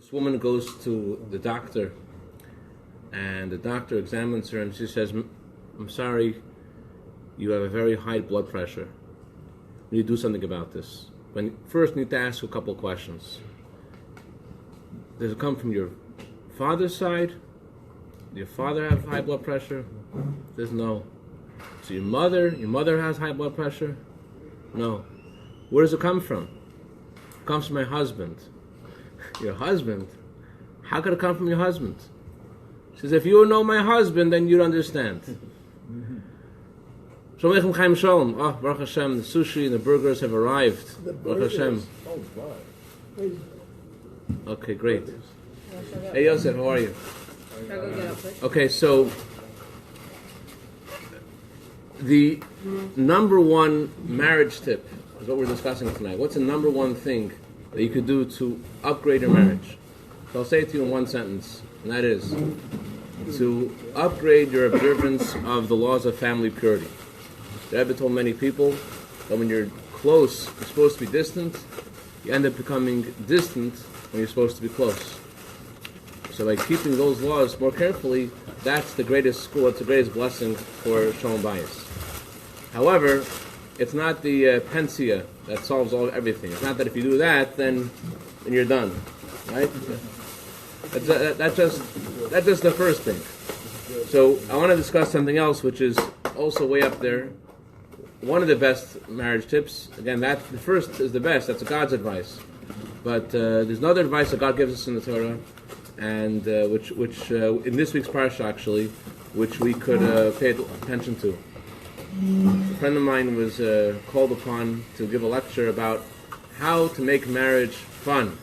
This woman goes to the doctor, and the doctor examines her, and she says, "I'm sorry, you have a very high blood pressure. You need to do something about this. First, you need to ask a couple of questions. Does it come from your father's side? Does your father have high blood pressure? There's no. So your mother has high blood pressure? No. Where does it come from? It comes from my husband. Your husband? How could it come from your husband? She says, if you know my husband, then you'd understand. Shalom Aleichem Chaim Shalom. Oh, Baruch Hashem, the sushi and the burgers have arrived. Baruch Hashem. Oh, God. Okay, great. Hey, Yosef, how are you? Should I go get up, please? Okay, so the number one marriage tip is what we're discussing tonight. What's the number one thing that you could do to upgrade your marriage? So I'll say it to you in one sentence, and that is to upgrade your observance of the laws of family purity. The Rebbe told many people that when you're close, you're supposed to be distant. You end up becoming distant when you're supposed to be close. So by keeping those laws more carefully, that's the greatest school, that's the greatest blessing for Shalom Bayis. However, it's not the panacea that solves everything. It's not that if you do that, then you're done, right? That's just the first thing. So I want to discuss something else, which is also way up there. One of the best marriage tips. Again, the first is the best. That's God's advice. But there's another advice that God gives us in the Torah, and which in this week's parsha actually, which we could pay attention to. A friend of mine was called upon to give a lecture about how to make marriage fun,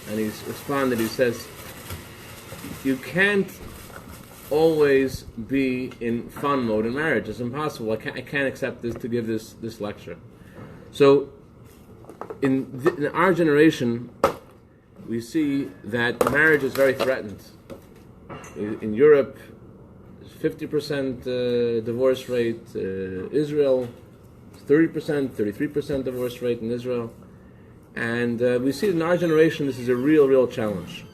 and he's responded. He says, "You can't always be in fun mode in marriage. It's impossible. I can't accept this to give this lecture." So, in our generation, we see that marriage is very threatened. In Europe, 50% divorce rate. Israel, 30%, 33% divorce rate in Israel. And we see in our generation this is a real challenge.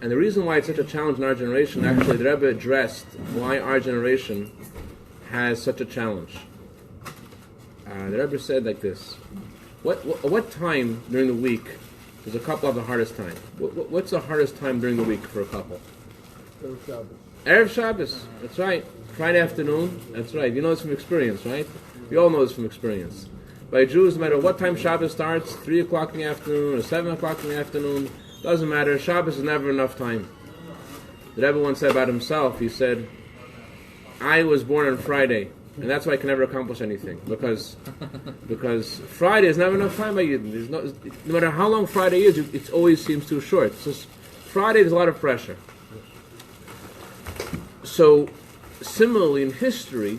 And the reason why it's such a challenge in our generation, actually, the Rebbe addressed why our generation has such a challenge. The Rebbe said like this: What time during the week does a couple have the hardest time? What's the hardest time during the week for a couple? Erev Shabbos. Erev Shabbos. That's right. Friday afternoon. That's right. You know this from experience, right? We all know this from experience. By Jews, no matter what time Shabbos starts, 3 o'clock in the afternoon or 7 o'clock in the afternoon, doesn't matter. Shabbos is never enough time. The Rebbe once said about himself, he said, I was born on Friday, and that's why I can never accomplish anything. Because Friday is never enough time by Yidden. No matter how long Friday is, it always seems too short. So Friday, there's a lot of pressure. So, similarly, in history,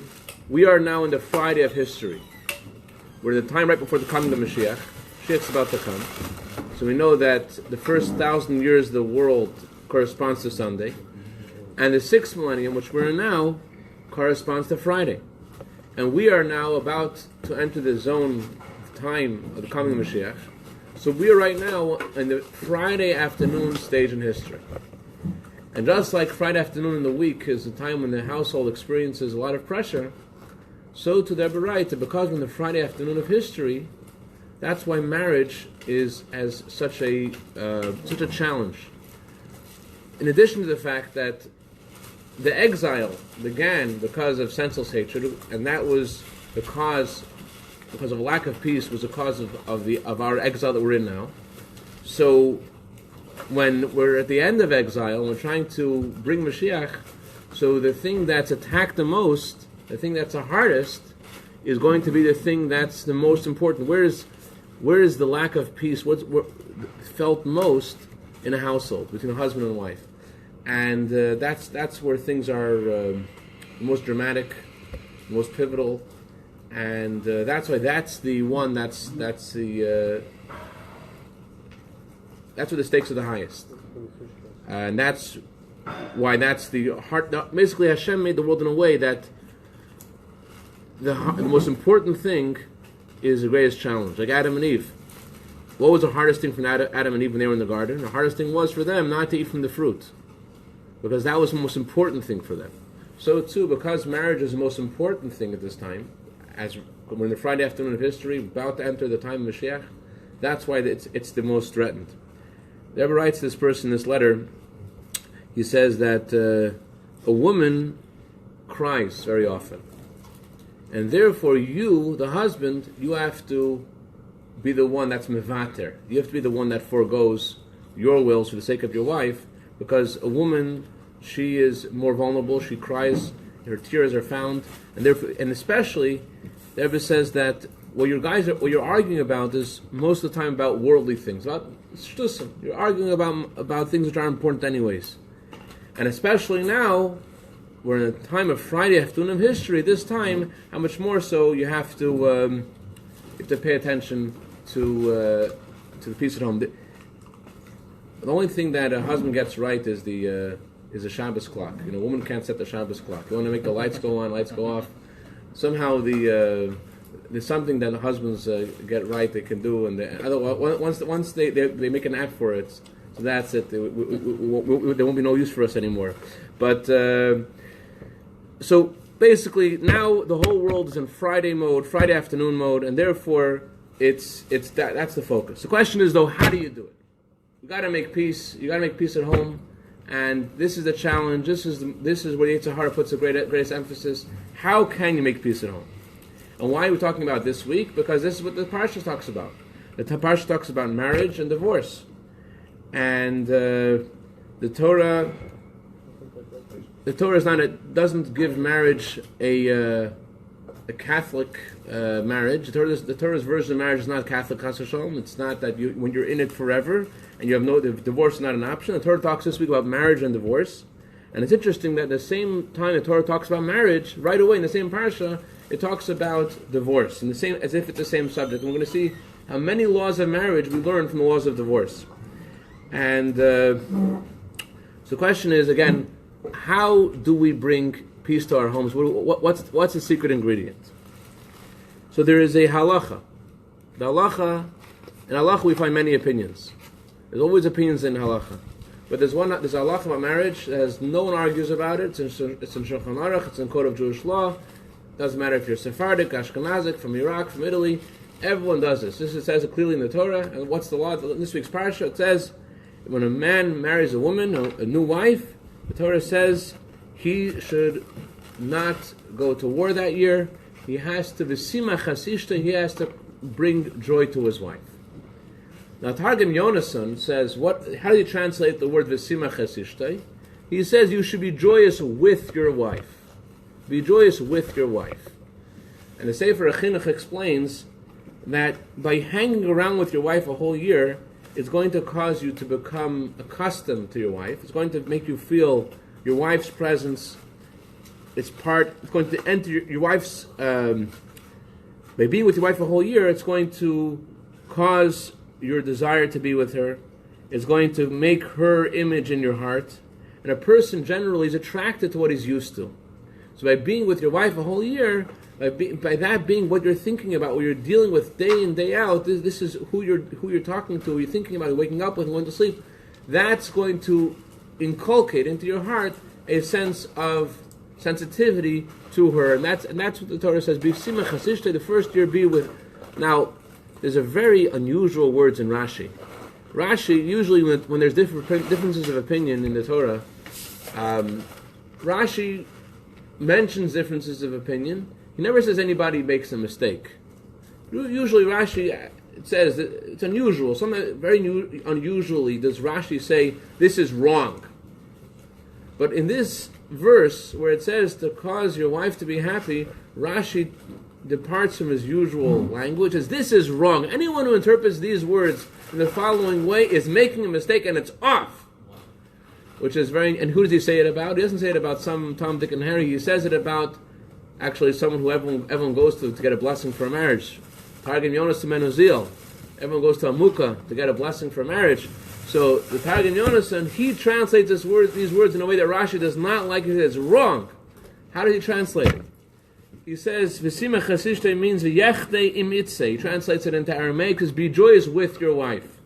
we are now in the Friday of history. We're in the time right before the coming of Mashiach. Mashiach's about to come. So we know that the first 1,000 years of the world corresponds to Sunday, and the 6th millennium, which we're in now, corresponds to Friday. And we are now about to enter the zone of time of the coming of Mashiach. So we are right now in the Friday afternoon stage in history. And just like Friday afternoon in the week is a time when the household experiences a lot of pressure, so to the Rebbe writes that because we're in the Friday afternoon of history, that's why marriage is as such a challenge. In addition to the fact that the exile began because of senseless hatred, and that was the cause, because of lack of peace, was the cause of our exile that we're in now. So when we're at the end of exile, and we're trying to bring Mashiach, so the thing that's attacked the most, the thing that's the hardest, is going to be the thing that's the most important. Where is the lack of peace? What's felt most in a household between a husband and wife, and that's where things are the most dramatic, most pivotal, and that's why that's the one that's where the stakes are the highest, and that's why that's the heart. Basically, Hashem made the world in a way that the most important thing is the greatest challenge, like Adam and Eve. what was the hardest thing for Adam and Eve when they were in the garden? The hardest thing was for them not to eat from the fruit, because that was the most important thing for them. So too, because marriage is the most important thing at this time, as we're in the Friday afternoon of history, about to enter the time of Mashiach, that's why it's the most threatened. The Rebbe writes this person this letter. He says that a woman cries very often, and therefore you, the husband, you have to be the one that's mevater. You have to be the one that forgoes your wills for the sake of your wife, because a woman, she is more vulnerable. She cries, her tears are found, and therefore, and especially, the Rebbe says that what you're arguing about is most of the time about worldly things, about shtusim. You're arguing about things which aren't important anyways, and especially now, we're in a time of Friday afternoon of history. This time, how much more so you have to pay attention to the peace at home. The only thing that a husband gets right is the Shabbos clock. A woman can't set the Shabbos clock. You want to make the lights go on, lights go off. Somehow there's something that the husbands get right they can do, and once they make an app for it, so that's it. There won't be no use for us anymore. But so basically now the whole world is in Friday mode, Friday afternoon mode, and therefore that's the focus. The question is though, how do you do it? You got to make peace. You got to make peace at home, and this is the challenge. This is where Yetzer Hara puts the greatest emphasis. How can you make peace at home? And why are we talking about this week? Because this is what the parsha talks about. The parsha talks about marriage and divorce, and the Torah doesn't give marriage a Catholic marriage. The Torah's version of marriage is not Catholic chas v'shalom. It's not that when you're in it forever and you have the divorce is not an option. The Torah talks this week about marriage and divorce, and it's interesting that at the same time the Torah talks about marriage, right away in the same parsha it talks about divorce, and the same as if it's the same subject. And we're going to see how many laws of marriage we learn from the laws of divorce. And so the question is again, how do we bring peace to our homes? What's the secret ingredient? So there is a halacha. In halacha we find many opinions. There's always opinions in halacha. But there's a halacha about marriage that no one argues about it. It's in Shulchan Aruch, it's in Code of Jewish Law. Doesn't matter if you're Sephardic, Ashkenazic, from Iraq, from Italy. Everyone does this. It says it clearly in the Torah. And what's the law? In this week's parsha, it says when a man marries a woman, a new wife, the Torah says he should not go to war that year. He has to v'simach hasishta. He has to bring joy to his wife. Now Targum Yonason says, how do you translate the word v'simach hasishta? He says you should be joyous with your wife. Be joyous with your wife. And the Sefer Chinuch explains that by hanging around with your wife a whole year, it's going to cause you to become accustomed to your wife. It's going to make you feel your wife's presence. It's going to enter your wife's. By being with your wife a whole year, it's going to cause your desire to be with her. It's going to make her image in your heart. And a person generally is attracted to what he's used to. So by being with your wife a whole year, by that being what you're thinking about, what you're dealing with day in, day out, this is who you're talking to, who you're thinking about, waking up with, going to sleep, that's going to inculcate into your heart a sense of sensitivity to her. And that's what the Torah says, the first year be with. Now, there's a very unusual words in Rashi. Rashi, usually when there's differences of opinion in the Torah, Rashi mentions differences of opinion. He never says anybody makes a mistake. Usually Rashi, it says that it's unusual. Very unusually does Rashi say, this is wrong. But in this verse, where it says to cause your wife to be happy, Rashi departs from his usual language, as this is wrong. Anyone who interprets these words in the following way is making a mistake, and it's off. Which is and who does he say it about? He doesn't say it about some Tom, Dick, and Harry. He says it about actually someone who everyone goes to get a blessing for a marriage. Targum Yonas to Menuzil. Everyone goes to Amukah to get a blessing for marriage. So the Targum Yonason, he translates these words in a way that Rashi does not like. He says it's wrong. How did he translate it? he says, "V'simach chasishte" means "yechte im itse." He translates it into Aramaic as "be joyous with your wife."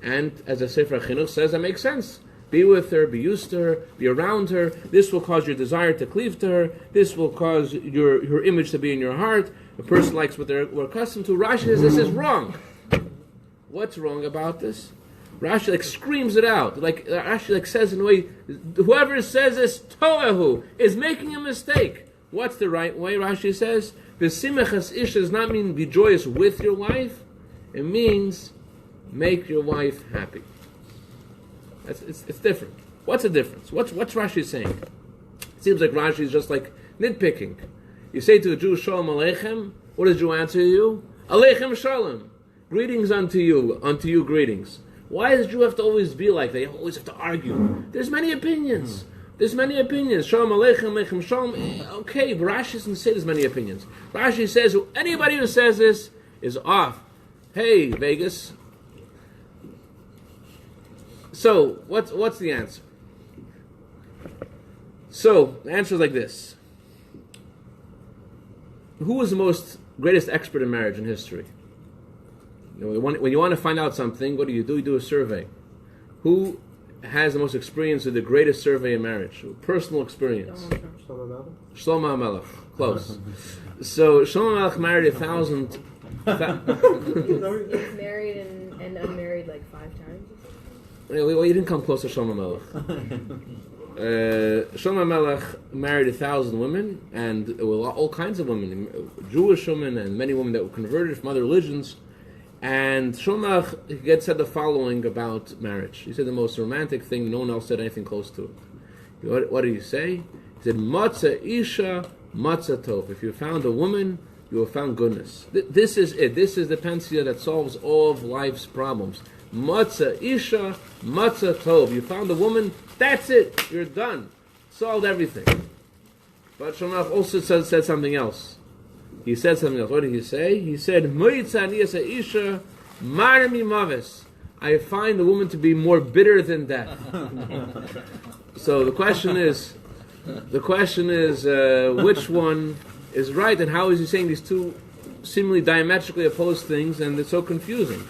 And as the Sefer Chinuch says, that makes sense. Be with her, be used to her, be around her. This will cause your desire to cleave to her. This will cause her image to be in your heart. A person likes what they're accustomed to. Rashi says this is wrong. What's wrong about this? Rashi screams it out. Rashi says in a way, whoever says this toahu is making a mistake. What's the right way? Rashi says, "V'simachas isha" does not mean be joyous with your wife. It means make your wife happy. It's different. What's the difference? What's Rashi saying? It seems like Rashi is just nitpicking. You say to a Jew, "Shalom Aleichem," what does the Jew answer you? "Aleichem Shalom." Greetings unto you greetings. Why does the Jew have to always be like that? They always have to argue. There's many opinions. Shalom Aleichem, Aleichem Shalom. Okay, but Rashi doesn't say there's many opinions. Rashi says anybody who says this is off. Hey, Vegas. So, what's the answer? So, the answer is like this. Who was the greatest expert in marriage in history? When you want to find out something, what do? You do a survey. Who has the most experience with the greatest survey in marriage? Personal experience. Shlomo HaMelech. Close. So, Shlomo HaMelech married 1,000... He's married and unmarried 5 times. Well, you didn't come close to Shlomo HaMelech. Shlomo HaMelech married 1,000 women, and all kinds of women, Jewish women, and many women that were converted from other religions. And Shlomo HaMelech said the following about marriage. He said the most romantic thing. No one else said anything close to it. What did he say? He said, "Matzah isha, matzah tov." If you found a woman, you have found goodness. This is it. This is the panacea that solves all of life's problems. Matzah isha, matzah tov. You found a woman, that's it. You're done. Solved everything. But Shlomo also said something else. He said something else. What did he say? He said, "Moitza niyasa isha, marmi mavis." I find the woman to be more bitter than death. So the question is, which one is right, and how is he saying these two seemingly diametrically opposed things, and it's so confusing?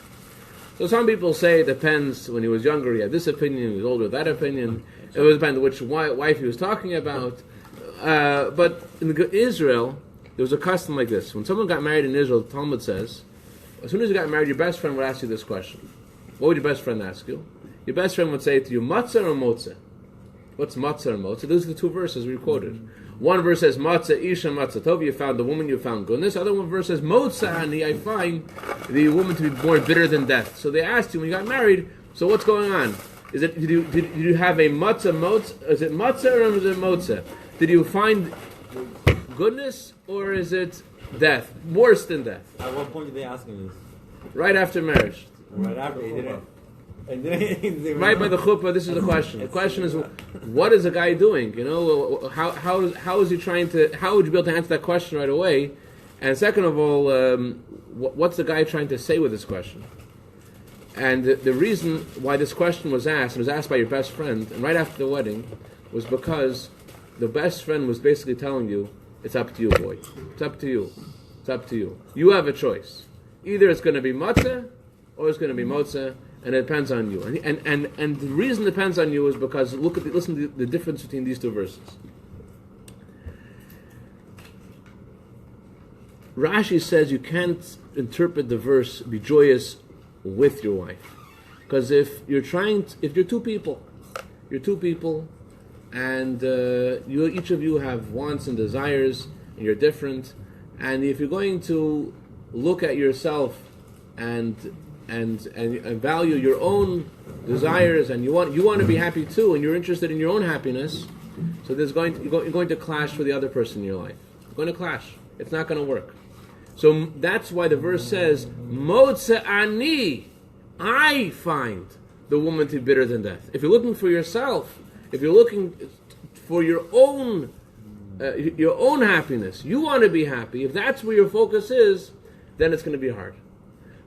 So some people say it depends. When he was younger, he had this opinion. When he was older, that opinion. It was depend on which wife he was talking about. But in Israel, there was a custom like this. When someone got married in Israel, the Talmud says, as soon as you got married, your best friend would ask you this question. What would your best friend ask you? Your best friend would say to you, "Matzah or motzah?" What's matzah or motzah? Those are the two verses we quoted. One verse says, "Matzah isha, matzah tov." You found the woman, you found goodness. The other one verse says, "Motzah ani," I find the woman to be more bitter than death. So they asked you when you got married, so what's going on? Is it did you have a matzah motzah? Is it matzah or is it motzah? Did you find goodness or is it death? Worse than death. At what point did they ask him this? Right after marriage. Right after he didn't. Right by the chuppah, this is the question. The question is, what is a guy doing? How is he trying to? How would you be able to answer that question right away? And second of all, what's the guy trying to say with this question? And the reason why this question was asked, it was asked by your best friend, and right after the wedding, was because the best friend was basically telling you, "It's up to you, boy. It's up to you. It's up to you. You have a choice. Either it's going to be matzah or it's going to be motzah." And it depends on you. And the reason it depends on you is because listen to the difference between these two verses. Rashi says you can't interpret the verse, "Be joyous with your wife," because if you're two people, and each of you have wants and desires, and you're different, and if you're going to look at yourself and value your own desires, and you want to be happy too, and you're interested in your own happiness, so you're going to clash with the other person in your life. You're going to clash. It's not going to work. So that's why the verse says, "Motze ani," I find the woman to be bitter than death. If you're looking for yourself, if you're looking for your own happiness, you want to be happy. If that's where your focus is, then it's going to be hard.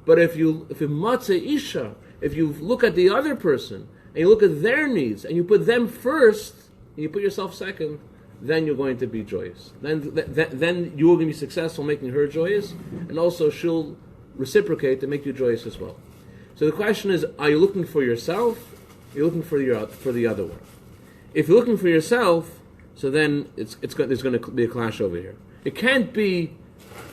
But if you matzah isha, if you look at the other person and you look at their needs and you put them first and you put yourself second, then you're going to be joyous. Then you will be successful making her joyous, and also she'll reciprocate to make you joyous as well. So the question is, are you looking for yourself? Or are you looking for the other one? If you're looking for yourself, so then there's going to be a clash over here. There can't be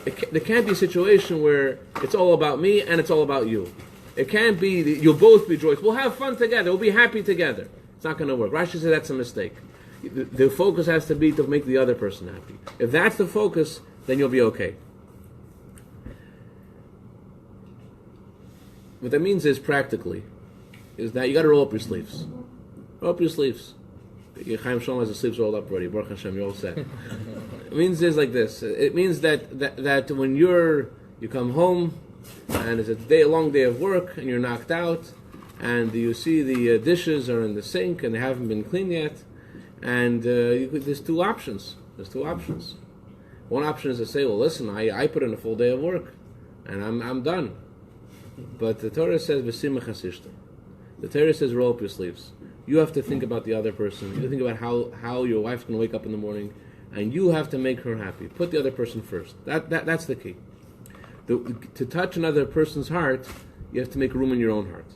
a situation where it's all about me and it's all about you. It can't be that you'll both be joyous. We'll have fun together. We'll be happy together. It's not going to work. Rashi says that's a mistake. The focus has to be to make the other person happy. If that's the focus, then you'll be okay. What that means is, practically, is that you got to roll up your sleeves. Roll up your sleeves. Chaim Shalom has the sleeves rolled up already. Baruch Hashem, you're all set. It means is like this. It means that when you come home and it's a long day of work and you're knocked out and you see the dishes are in the sink and they haven't been cleaned yet, and there's two options. One option is to say, well, listen, I put in a full day of work and I'm done. But the Torah says, "V'simcha hasishta." The Torah says, roll up your sleeves. You have to think about the other person. You have to think about how your wife's going to wake up in the morning, and you have to make her happy. Put the other person first. That's the key. To touch another person's heart, you have to make room in your own heart.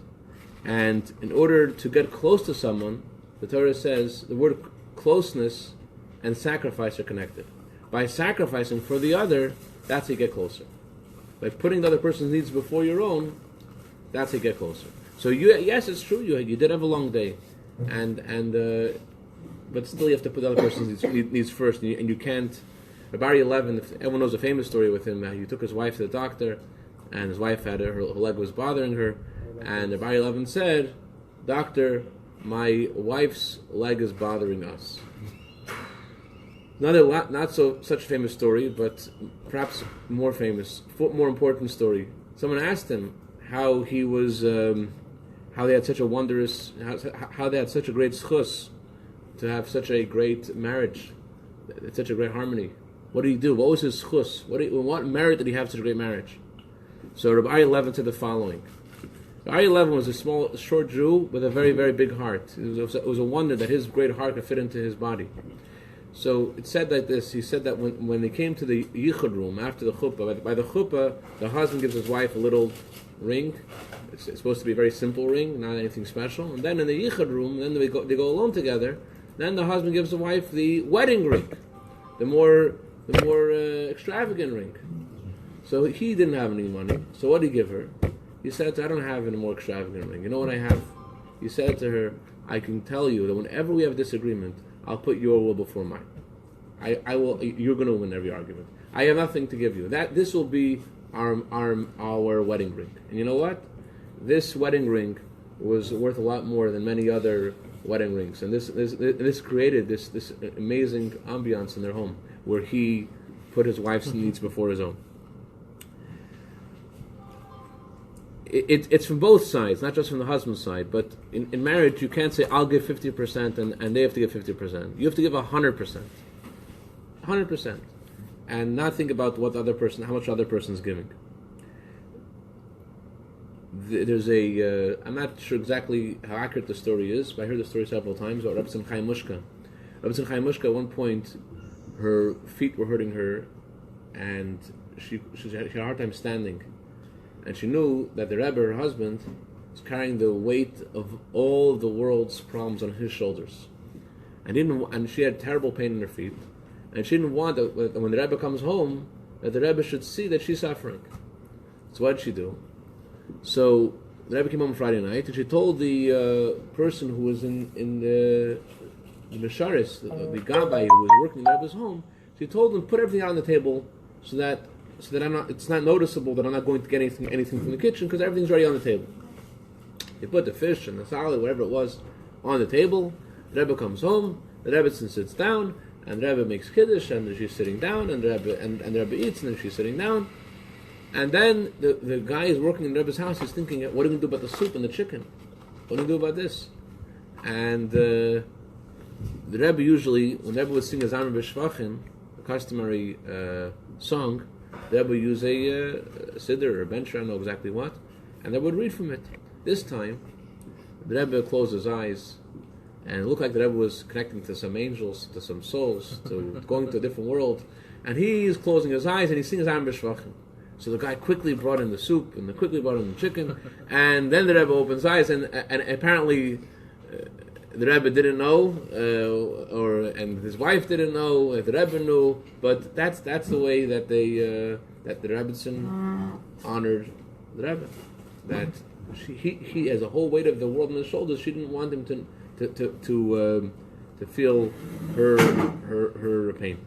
And in order to get close to someone, the Torah says the word closeness and sacrifice are connected. By sacrificing for the other, that's how you get closer. By putting the other person's needs before your own, that's how you get closer. So yes, it's true. You did have a long day, but still you have to put the other person's needs first, and you can't. Rabbi 11, everyone knows a famous story with him. He took his wife to the doctor, and his wife had her leg was bothering her, and Rabbi 11 said, "Doctor, my wife's leg is bothering us." Another not such a famous story, but perhaps more important story. Someone asked him how he was, how they had such a wondrous, how they had such a great schus to have such a great marriage, such a great harmony. What did he do? What was his schus? What merit did he have such a great marriage? So Rabbi 11 said the following. Rabbi 11 was a short Jew with a very, very big heart. It was a wonder that his great heart could fit into his body. So it said like this. He said that when they came to the yichud room after the chuppah, by the chuppah, the husband gives his wife a little ring. It's supposed to be a very simple ring, not anything special. And then in the yichud room, then they go alone together. Then the husband gives the wife the wedding ring, the more extravagant ring. So he didn't have any money. So what did he give her? He said, "I don't have any more extravagant ring. You know what I have?" He said to her, "I can tell you that whenever we have a disagreement, I'll put your will before mine. I will. You're going to win every argument. I have nothing to give you. This will be our wedding ring. And you know what? This wedding ring was worth a lot more than many other wedding rings. And this created this amazing ambiance in their home where he put his wife's needs before his own." It's from both sides, not just from the husband's side. But in marriage, you can't say, "I'll give 50% and they have to give 50%. You have to give 100%. 100%. And not think about how much the other person's giving. There's I'm not sure exactly how accurate the story is, but I heard the story several times about Rabbi Simchai Mushka. Rabbi Simchai Mushka, at one point, her feet were hurting her, and she had a hard time standing. And she knew that the Rebbe, her husband, was carrying the weight of all the world's problems on his shoulders. And she had terrible pain in her feet. And she didn't want that when the Rebbe comes home, that the Rebbe should see that she's suffering. So what did she do? So the Rebbe came home Friday night, and she told the person who was in the Misharis, the Gabbai who was working in the Rebbe's home, she told him, put everything out on the table so that it's not noticeable that I'm not going to get anything from the kitchen because everything's already on the table. They put the fish and the salad, whatever it was, on the table. The Rebbe comes home, the Rebbe sits down, and the Rebbe makes kiddush, and she's sitting down, and the Rebbe eats, and then she's sitting down. And then the guy is working in the Rebbe's house. He's thinking, what are we going to do about the soup and the chicken? What do we do about this? And the Rebbe usually, when the Rebbe would sing a Zamar B'Shvachim, a customary song, the Rebbe would use a siddur or a bench, I don't know exactly what, and they would read from it. This time, the Rebbe closed his eyes, and it looked like the Rebbe was connecting to some angels, to some souls, to going to a different world. And he's closing his eyes and he's singing his Am B'Shvachim. So the guy quickly brought in the soup and quickly brought in the chicken, and then the Rebbe opens his eyes, and apparently the Rebbe didn't know, and his wife didn't know. The Rebbe knew, but that's the way that that the Rebbetzin honored the Rebbe. That he has a whole weight of the world on his shoulders. She didn't want him to feel her pain.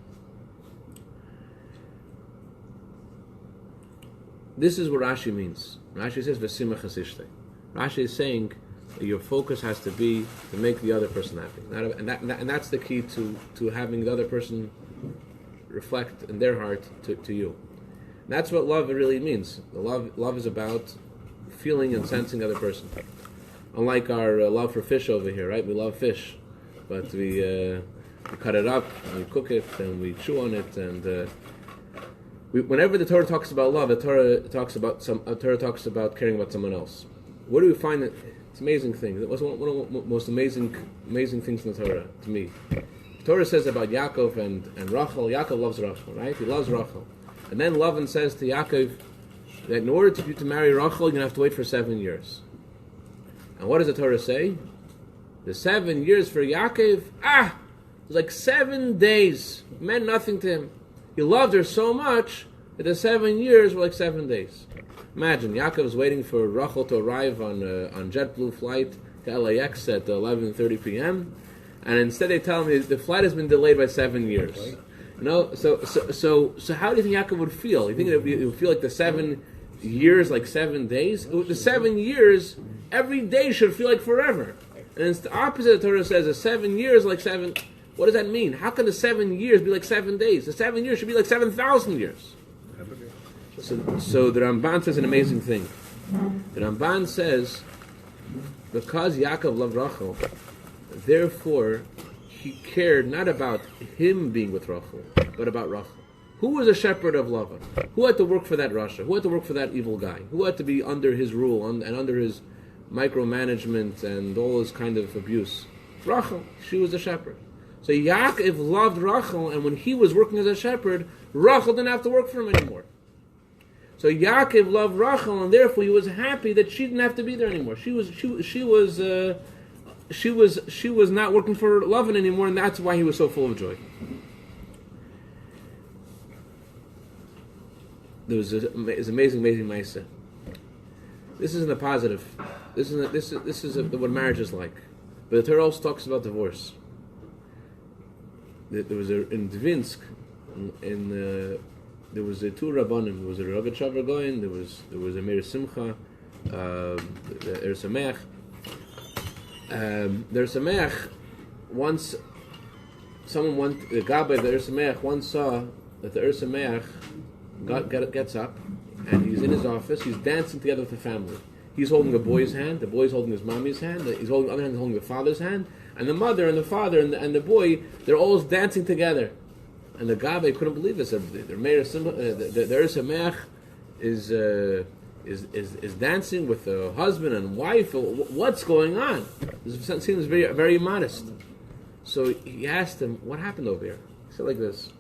This is what Rashi means. Rashi says "V'simach hasishtei." Rashi is saying that your focus has to be to make the other person happy, and that's the key to having the other person reflect in their heart to you. And that's what love really means. The love is about feeling and sensing the other person. Unlike our love for fish over here, right? We love fish, but we cut it up, and we cook it, and we chew on it, and whenever the Torah talks about love, the Torah talks about caring about someone else. Where do we find it? It's an amazing thing. It was one of the most amazing things in the Torah to me. The Torah says about Yaakov and Rachel. Yaakov loves Rachel, right? He loves Rachel. And then Lavan says to Yaakov that in order for you to marry Rachel, you're going to have to wait for 7 years. And what does the Torah say? The 7 years for Yaakov, it was like 7 days. It meant nothing to him. He loved her so much that the 7 years were like 7 days. Imagine, Yaakov is waiting for Rachel to arrive on JetBlue flight to LAX at 11:30 p.m. And instead they tell him the flight has been delayed by 7 years. You know, so how do you think Yaakov would feel? You think it would feel like the 7 years like 7 days? The 7 years, every day should feel like forever. And it's the opposite. The Torah says the 7 years like 7. What does that mean? How can the 7 years be like 7 days? The 7 years should be like 7,000 years. So the Ramban says an amazing thing. The Ramban says, because Yaakov loved Rachel, therefore he cared not about him being with Rachel, but about Rachel. Who was a shepherd of Lavan? Who had to work for that Rasha? Who had to work for that evil guy? Who had to be under his rule and under his micromanagement and all his kind of abuse? Rachel. She was the shepherd. So Yaakov loved Rachel, and when he was working as a shepherd, Rachel didn't have to work for him anymore. So Yaakov loved Rachel, and therefore he was happy that she didn't have to be there anymore. She was not working for Lavan anymore, and that's why he was so full of joy. There was it's amazing Maisa. This isn't a positive. This is what marriage is like. But the Torah also talks about divorce. There was in Dvinsk, there was a two Rabbanim. There was a Rogat Shavar Goyen. There was a Meir Simcha, the Er Sameach. The Er Sameach once the Gabbai, the Er Sameach once saw that the Er Sameach gets up and he's in his office. He's dancing together with the family. He's holding the boy's hand. The boy's holding his mommy's hand. He's holding the other hand, holding the father's hand. And the mother and the father and the boy, they're all dancing together. And the Gabbai couldn't believe this. The Er Sameach is dancing with the husband and wife. What's going on? This seems very, very modest. So he asked him, what happened over here? He said like this.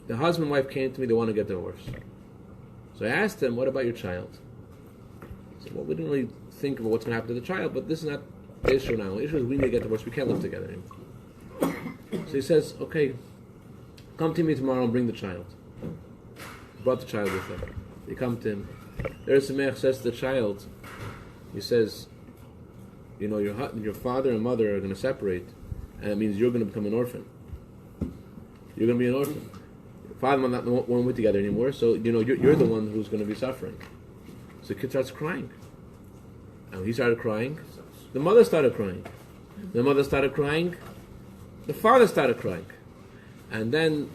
The husband and wife came to me, they want to get divorced. So I asked him, what about your child? He said, well, we didn't really think about what's going to happen to the child, but this is not the issue now. The issue is we need to get divorced. We can't live together anymore. So he says, okay, come to me tomorrow and bring the child. He brought the child with him. They come to him. The Er Sameach says to the child, he says, you know, your father and mother are going to separate, and it means you're going to become an orphan. You're going to be an orphan. Your father and mother won't be together anymore, so you know you're the one who's going to be suffering. So the kid starts crying. And he started crying. The mother started crying. The mother started crying. The father started crying. And then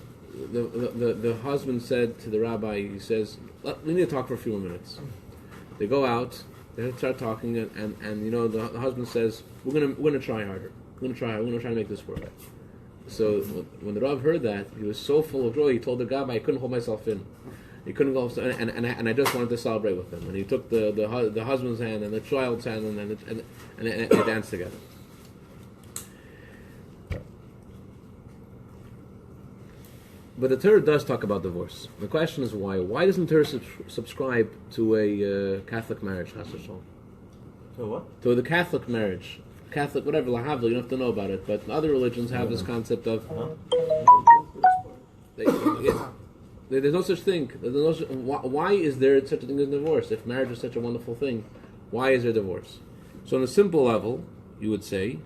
the husband said to the rabbi, he says, we need to talk for a few more minutes. They go out, they start talking, and you know, the husband says, we're gonna try harder. We're gonna try to make this work. So when the Rav heard that, he was so full of joy. He told the Gabbai, I couldn't hold myself in. He couldn't go, and I just wanted to celebrate with him. And he took the husband's hand and the child's hand, and they danced together. But the Torah does talk about divorce. The question is why? Why doesn't Torah subscribe to a Catholic marriage, Chas v'shalom? So what? To the Catholic marriage, Catholic whatever, lahavdil, you don't have to know about it. But other religions have this concept of there's no such thing. Why is there such a thing as divorce? If marriage is such a wonderful thing, why is there divorce? So on a simple level, you would say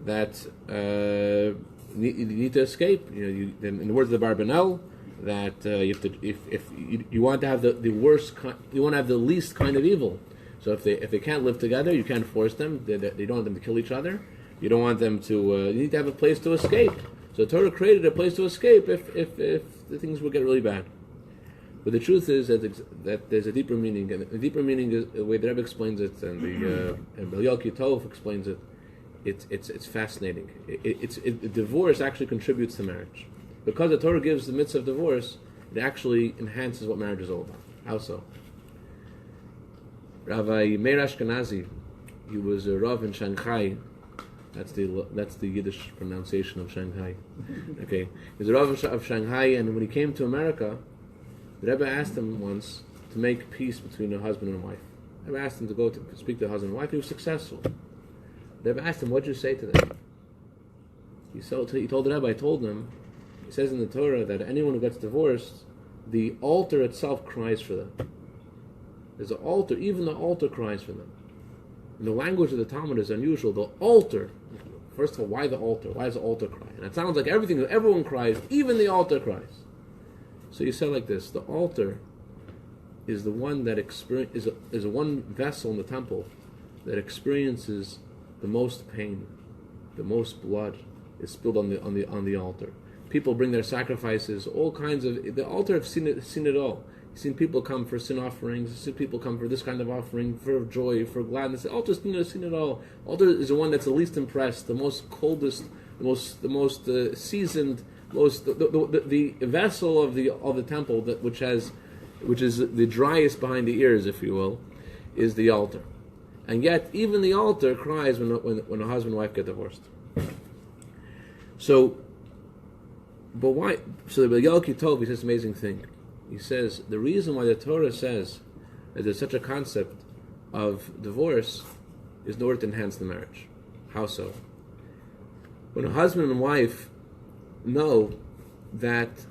that you need to escape. In the words of the Barbanel, that you have to, if you want to have the worst, you want to have the least kind of evil. So if they can't live together, you can't force them. They don't want them to kill each other. You don't want them to. You need to have a place to escape. So Torah created a place to escape if the things would get really bad. But the truth is that there's a deeper meaning, and the deeper meaning is the way the Rebbe explains it, and the Untitled Chapter explains it. It's fascinating. Divorce actually contributes to marriage, because the Torah gives the mitzvah of divorce. It actually enhances what marriage is all about. How so? Rabbi Meir Ashkenazi, he was a Rav in Shanghai. That's the Yiddish pronunciation of Shanghai. Okay, he's a Rav of Shanghai, and when he came to America, the Rebbe asked him once to make peace between a husband and wife. The Rebbe asked him to go to speak to the husband and wife. He was successful. The Rebbe asked him, "What did you say to them?" He told the Rebbe, "I told them." He says in the Torah that anyone who gets divorced, the altar itself cries for them. There's an altar, even the altar cries for them. And the language of the Talmud is unusual. The altar, first of all, why the altar? Why does the altar cry? And it sounds like everyone cries, even the altar cries. So you say like this: the altar is the one that is a one vessel in the temple that experiences the most pain, the most blood is spilled on the altar. People bring their sacrifices, all kinds of. The altar have seen it all. You've seen people come for sin offerings. You've seen people come for this kind of offering, for joy, for gladness. The altar's seen it all. Altar is the one that's the least impressed, the most coldest, the most seasoned, the vessel of the temple which is the driest behind the ears, if you will, is the altar. And yet, even the altar cries when a husband and wife get divorced. So, but why? So the Untitled Chapter says this amazing thing. He says the reason why the Torah says that there's such a concept of divorce is in order to enhance the marriage. How so? When a husband and wife know that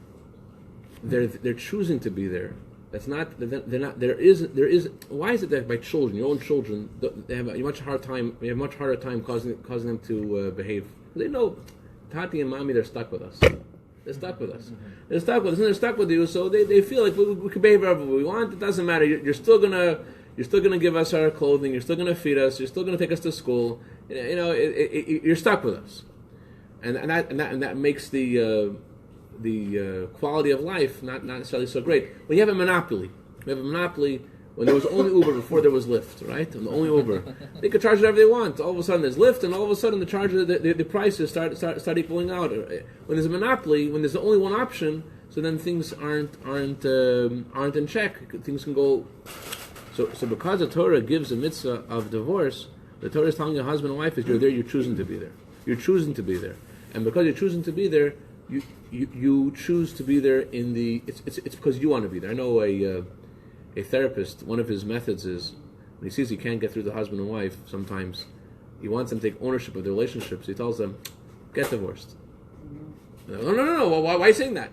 they're choosing to be there, that's not. They're not. There is. Why is it that by children, your own children, they have a much harder time causing them to behave? They know, Tati and Mommy, they're stuck with us. They're stuck with us. They're stuck with us, and they're stuck with you. So they feel like we can behave however we want. It doesn't matter. You're still gonna give us our clothing. You're still gonna feed us. You're still gonna take us to school. You're stuck with us, and that makes the quality of life not necessarily so great. When you have a monopoly, when there was only Uber before there was Lyft, right? And only Uber, they could charge whatever they want. All of a sudden there's Lyft, and all of a sudden the prices start equaling out. When there's a monopoly, when there's only one option, so then things aren't in check. Things can go. So because the Torah gives a mitzvah of divorce, the Torah is telling your husband and wife is you're there, you're choosing to be there. You're choosing to be there, and because you're choosing to be there, you choose to be there in the. It's because you want to be there. I know a therapist, one of his methods is, when he sees he can't get through the husband and wife, sometimes he wants them to take ownership of their relationships. He tells them, get divorced. No. Why are you saying that?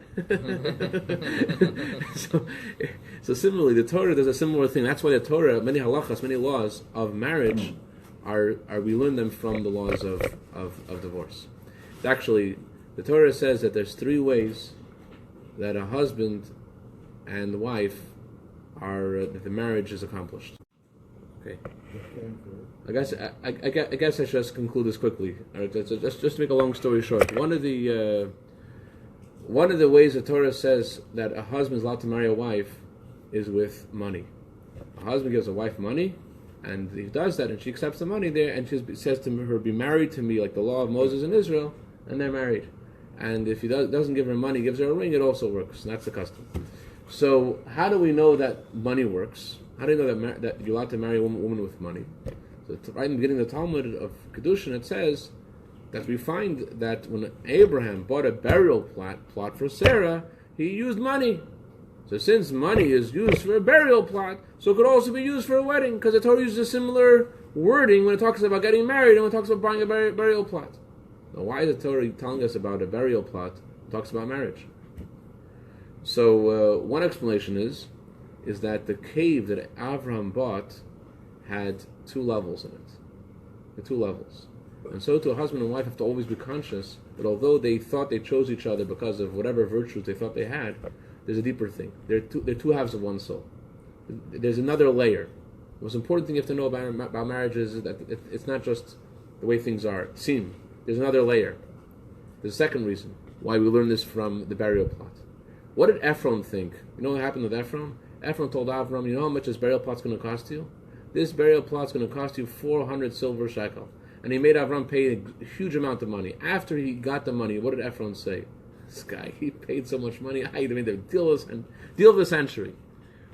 so similarly, the Torah does a similar thing. That's why the Torah, many halachas, many laws of marriage, are we learn them from the laws of divorce. It's actually, the Torah says that there's 3 ways that a husband and wife that the marriage is accomplished. Okay. I guess I should just conclude this quickly. Just to make a long story short, one of the ways the Torah says that a husband is allowed to marry a wife is with money. A husband gives a wife money, and he does that, and she accepts the money there, and she says to her, "Be married to me," like the law of Moses in Israel, and they're married. And if he doesn't give her money, gives her a ring, it also works, and that's the custom. So how do we know that money works? How do you know that you're allowed to marry a woman with money? So right in the beginning of the Talmud of Kedushin, it says that we find that when Abraham bought a burial plot for Sarah, he used money. So since money is used for a burial plot, so it could also be used for a wedding, because the Torah uses a similar wording when it talks about getting married and when it talks about buying a burial plot. Now, why is the Torah telling us about a burial plot? It talks about marriage. So one explanation is that the cave that Avraham bought had 2 levels in it. The 2 levels. And so too, a husband and wife have to always be conscious that although they thought they chose each other because of whatever virtues they thought they had, there's a deeper thing. They're 2 halves of one soul. There's another layer. The most important thing you have to know about marriage is that it's not just the way things seem. There's another layer. There's a second reason why we learn this from the burial plot. What did Ephron think? You know what happened with Ephron? Ephron told Avram, you know how much this burial plot's going to cost you? This burial plot's going to cost you 400 silver shekel. And he made Avram pay a huge amount of money. After he got the money, what did Ephron say? This guy, he paid so much money. I made the deal of the century.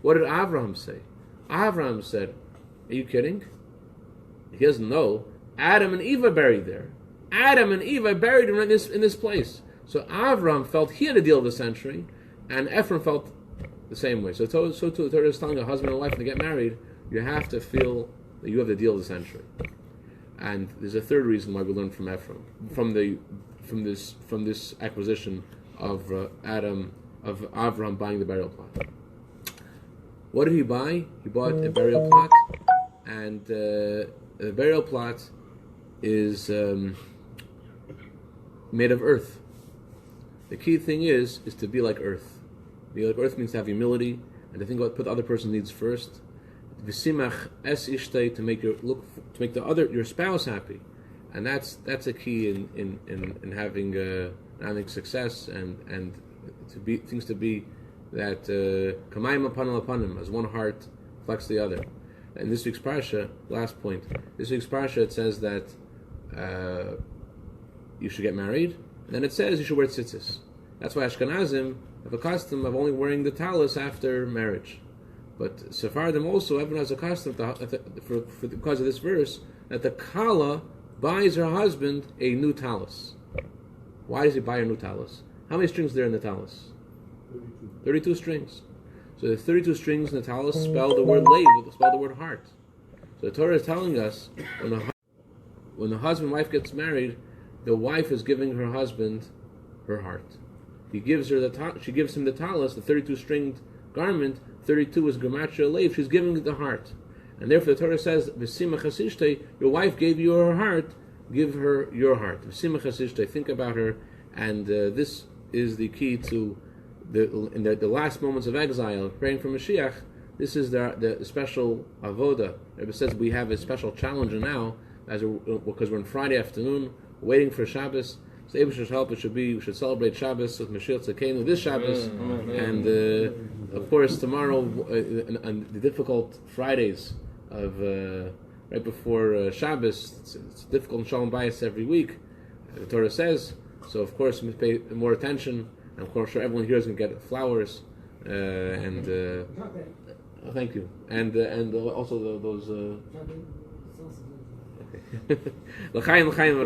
What did Avraham say? Avraham said, are you kidding? He doesn't know. Adam and Eve are buried there. Adam and Eve are buried in this place. So Avraham felt he had a deal of the century, and Ephron felt the same way. So too, the Torah is telling a husband and wife to get married, you have to feel that you have the deal of the century. And there's a third reason why we learn from Ephron, from this acquisition of Avraham buying the burial plot. What did he buy? He bought a burial plot, and the burial plot is made of earth. The key thing is to be like earth. Be like earth means to have humility and to think about put the other person's needs first. V'simach es ishtay, to make your spouse happy, and that's a key in having success and to be things to be that kamayim apanim as one heart reflects the other. In this week's parsha, last point. This week's parsha it says that you should get married, and then it says you should wear tzitzis. That's why Ashkenazim have a custom of only wearing the talis after marriage. But Sephardim also, everyone has a custom because of this verse that the kala buys her husband a new talis. Why does he buy a new talis? How many strings are there in the talis? 32 strings. So the 32 strings in the talis spell the word leiv, spell the word heart. So the Torah is telling us when the husband and wife gets married, the wife is giving her husband her heart. She gives him the talis, the 32 stringed garment. 32 is gematria leiv. She's giving the heart, and therefore the Torah says, "V'simach hasishtei." Your wife gave you her heart. Give her your heart. V'simach hasishtei. Think about her, and this is the key to in the last moments of exile, praying for Mashiach. This is the special avoda. Rebbe says we have a special challenge now, because we're on Friday afternoon, waiting for Shabbos. So Abish's help it should be we should celebrate Shabbos with Mashiach Tzedekenu this Shabbos, and of course tomorrow and the difficult Fridays of right before Shabbos. It's difficult in Shalom Bayis every week. The Torah says so. Of course, we must pay more attention. And of course, sure everyone here is going to get flowers thank you, and also those. Okay. L'chaim, l'chaim,